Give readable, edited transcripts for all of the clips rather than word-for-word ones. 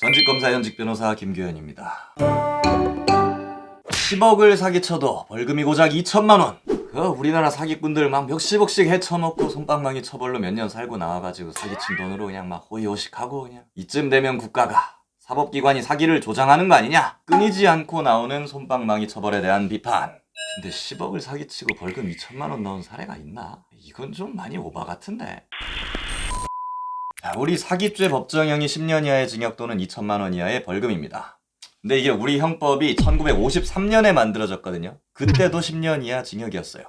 전직검사 현직 변호사 김규현입니다. 10억을 사기쳐도 벌금이 고작 2천만 원. 우리나라 사기꾼들 막 몇십억씩 헤쳐놓고 솜방망이 처벌로 몇 년 살고 나와가지고 사기친 돈으로 그냥 막 호의호식하고 그냥 이쯤 되면 국가가 사법기관이 사기를 조장하는 거 아니냐? 끊이지 않고 나오는 솜방망이 처벌에 대한 비판. 근데 10억을 사기치고 벌금 2천만 원 넣은 사례가 있나? 이건 좀 많이 오바 같은데. 자, 우리 사기죄 법정형이 10년 이하의 징역 또는 2천만 원 이하의 벌금입니다. 근데 이게 우리 형법이 1953년에 만들어졌거든요. 그때도 10년 이하 징역이었어요.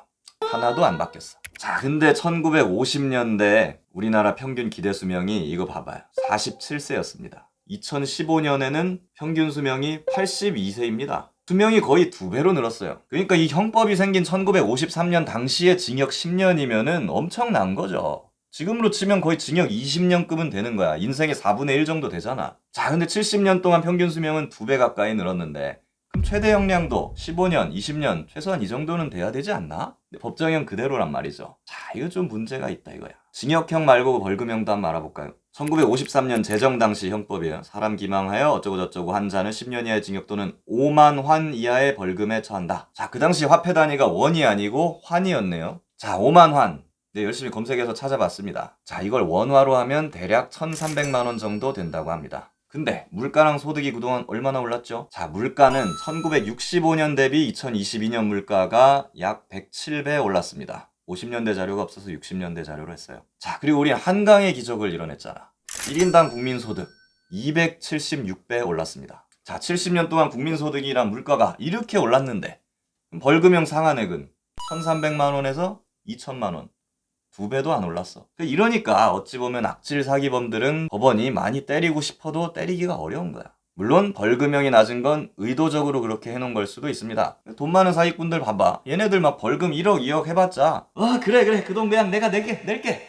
하나도 안 바뀌었어. 자, 근데 1950년대 우리나라 평균 기대 수명이 이거 봐봐요. 47세였습니다. 2015년에는 평균 수명이 82세입니다. 수명이 거의 2배로 늘었어요. 그러니까 이 형법이 생긴 1953년 당시에 징역 10년이면은 엄청난 거죠. 지금으로 치면 거의 징역 20년급은 되는 거야. 인생의 4분의 1 정도 되잖아. 자, 근데 70년 동안 평균 수명은 2배 가까이 늘었는데 그럼 최대 형량도 15년, 20년 최소한 이 정도는 돼야 되지 않나? 법정형 그대로란 말이죠. 자, 이거 좀 문제가 있다 이거야. 징역형 말고 벌금형도 한번 알아볼까요? 1953년 제정 당시 형법이에요. 사람 기망하여 어쩌고저쩌고 한 자는 10년 이하의 징역 또는 5만 환 이하의 벌금에 처한다. 자, 그 당시 화폐 단위가 원이 아니고 환이었네요. 자, 5만 환. 네, 열심히 검색해서 찾아봤습니다. 자, 이걸 원화로 하면 대략 1,300만 원 정도 된다고 합니다. 근데 물가랑 소득이 그동안 얼마나 올랐죠? 자, 물가는 1965년 대비 2022년 물가가 약 107배 올랐습니다. 50년대 자료가 없어서 60년대 자료로 했어요. 자, 그리고 우리 한강의 기적을 이뤄냈잖아. 1인당 국민소득 276배 올랐습니다. 자, 70년 동안 국민소득이랑 물가가 이렇게 올랐는데 벌금형 상한액은 1,300만 원에서 2천만 원. 2배도 안 올랐어. 이러니까 어찌 보면 악질 사기범들은 법원이 많이 때리고 싶어도 때리기가 어려운 거야. 물론 벌금형이 낮은 건 의도적으로 그렇게 해놓은 걸 수도 있습니다. 돈 많은 사기꾼들 봐봐. 얘네들 막 벌금 1억 2억 해봤자 그래 그 돈 그냥 내가 낼게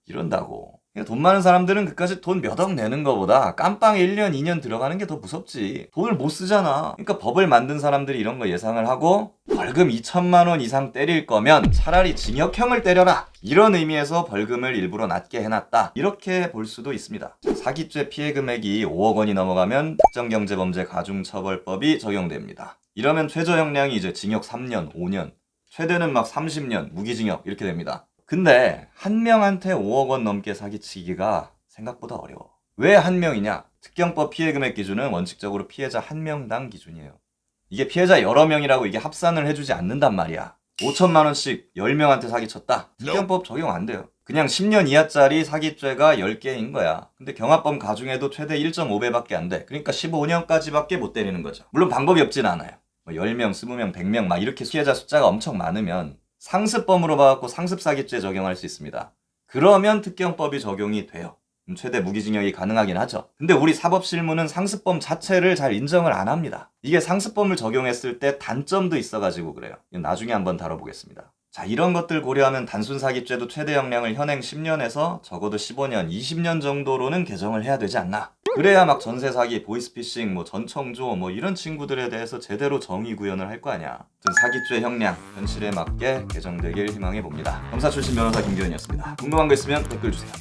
이런다고. 돈 많은 사람들은 그까지 돈 몇 억 내는 거보다 깜빵에 1년 2년 들어가는 게 더 무섭지. 돈을 못 쓰잖아. 그러니까 법을 만든 사람들이 이런 거 예상을 하고 벌금 2천만 원 이상 때릴 거면 차라리 징역형을 때려라. 이런 의미에서 벌금을 일부러 낮게 해놨다. 이렇게 볼 수도 있습니다. 사기죄 피해 금액이 5억 원이 넘어가면 특정경제범죄 가중처벌법이 적용됩니다. 이러면 최저 형량이 이제 징역 3년, 5년, 최대는 막 30년, 무기징역 이렇게 됩니다. 근데 한 명한테 5억 원 넘게 사기치기가 생각보다 어려워. 왜 한 명이냐? 특경법 피해 금액 기준은 원칙적으로 피해자 한 명당 기준이에요. 이게 피해자 여러 명이라고 이게 합산을 해주지 않는단 말이야. 5천만 원씩 10명한테 사기쳤다. 특경법 적용 안 돼요. 그냥 10년 이하짜리 사기죄가 10개인 거야. 근데 경합범 가중에도 최대 1.5배밖에 안 돼. 그러니까 15년까지밖에 못 때리는 거죠. 물론 방법이 없진 않아요. 10명, 20명, 100명 막 이렇게 피해자 숫자가 엄청 많으면 상습범으로 봐갖고 상습사기죄 적용할 수 있습니다. 그러면 특경법이 적용이 돼요. 최대 무기징역이 가능하긴 하죠. 근데 우리 사법실무는 상습범 자체를 잘 인정을 안 합니다. 이게 상습범을 적용했을 때 단점도 있어가지고 그래요. 이건 나중에 한번 다뤄보겠습니다. 자, 이런 것들 고려하면 단순 사기죄도 최대 형량을 현행 10년에서 적어도 15년, 20년 정도로는 개정을 해야 되지 않나. 그래야 막 전세 사기, 보이스피싱, 전청조 이런 친구들에 대해서 제대로 정의 구현을 할 거 아니야. 사기죄 형량 현실에 맞게 개정되길 희망해 봅니다. 검사 출신 변호사 김규현이었습니다. 궁금한 거 있으면 댓글 주세요.